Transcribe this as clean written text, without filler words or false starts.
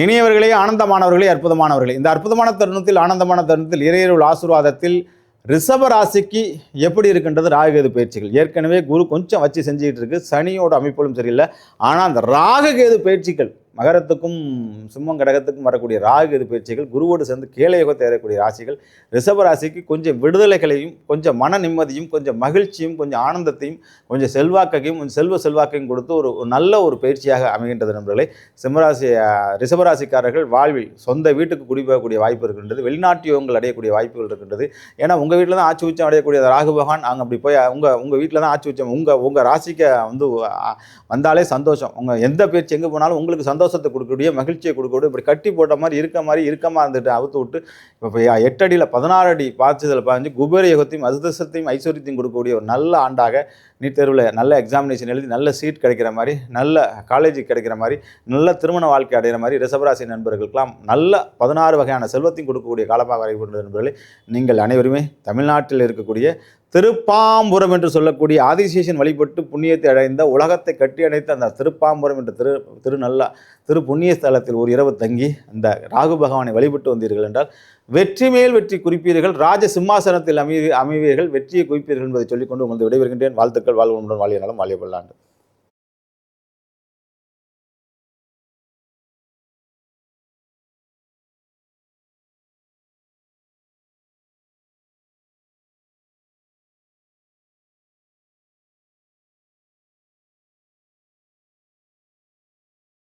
இனியவர்களே, ஆனந்தமானவர்களே, அற்புதமானவர்களே, இந்த அற்புதமான தருணத்தில், ஆனந்தமான தருணத்தில், இறையருள் ஆசீர்வாதத்தில் ரிஷப ராசிக்கு எப்படி இருக்கின்றது ராகுகேது பயிற்சிகள். ஏற்கனவே குரு கொஞ்சம் வச்சு செஞ்சுக்கிட்டு இருக்கு, சனியோட அமைப்புகளும் சரியில்லை. ஆனால் அந்த ராகுகேது பயிற்சிகள் மகரத்துக்கும் சிம்மம் கடகத்துக்கும் வரக்கூடிய ராகுகேது பயிற்சிகள் குருவோடு சேர்ந்து கேளையோகத்தை ஏறக்கூடிய ராசிகள் ரிஷப ராசிக்கு கொஞ்சம் விடுதலைகளையும், கொஞ்சம் மன நிம்மதியும், கொஞ்சம் மகிழ்ச்சியும், கொஞ்சம் ஆனந்தத்தையும், கொஞ்சம் செல்வாக்கையும், கொஞ்சம் செல்வாக்கையும் கொடுத்து ஒரு நல்ல ஒரு பயிற்சியாக அமைகின்றது. நண்பர்களே, சிம்மராசி ரிஷபராசிக்காரர்கள் வாழ்வில் சொந்த வீட்டுக்கு குடிபோகக்கூடிய வாய்ப்பு இருக்கின்றது. வெளிநாட்டு யோகங்கள் அடையக்கூடிய வாய்ப்புகள் இருக்கின்றது. ஏன்னா உங்கள் வீட்டில் தான் ஆட்சி உச்சம் அடையக்கூடிய ராகு பகவான் அங்கே அப்படி போய் உங்கள் வீட்டில் தான் ஆட்சி உச்சம். உங்கள் ராசிக்கு வந்தாலே சந்தோஷம். உங்கள் எந்த பேச்சு எங்கே போனாலும் உங்களுக்கு சந்தோஷத்தை கொடுக்கக்கூடிய, மகிழ்ச்சியை கொடுக்கக்கூடிய, இப்படி கட்டி போட்ட மாதிரி இருக்கமாக இருந்துட்டு அவுத்து விட்டு இப்போ 8 அடியில் 16 அடி பாய்ச்சதில் பாஞ்சு குபேர யோகத்தையும் அதிர்ஷ்டத்தையும் ஐஸ்வர்யத்தையும் கொடுக்கக்கூடிய ஒரு நல்ல ஆண்டாக நீட் தேர்வில் நல்ல எக்ஸாமினேஷன் எழுதி நல்ல சீட் கிடைக்கிற மாதிரி, நல்ல காலேஜுக்கு கிடைக்கிற மாதிரி, நல்ல திருமண வாழ்க்கை அடைகிற மாதிரி ரிஷபராசி நண்பர்களுக்கெல்லாம் நல்ல 16 வகையான செல்வத்தையும் கொடுக்கக்கூடிய காலமாக வரைபடுகிற நண்பர்களே, நீங்கள் அனைவருமே தமிழ்நாட்டில் இருக்கக்கூடிய திருப்பாம்புரம் என்று சொல்லக்கூடிய ஆதிசேஷன் வழிபட்டு புண்ணியத்தை அடைந்த, உலகத்தை கட்டி அடைத்த அந்த திருப்பாம்புரம் என்ற திரு புண்ணிய ஸ்தலத்தில் ஒரு இரவு தங்கி அந்த ராகு பகவானை வழிபட்டு வந்தீர்கள் என்றால் வெற்றி மேல் வெற்றி குறிப்பீர்கள், ராஜ சிம்மாசனத்தில் அமைவீர்கள், வெற்றியை குவிப்பீர்கள் என்பதை சொல்லிக்கொண்டு உங்களுக்கு விடைபெறுகின்றேன். வாழ்த்துக்கள். வாழ்வுடன் வாழிய நலம், வாழிய பல்லாண்டு.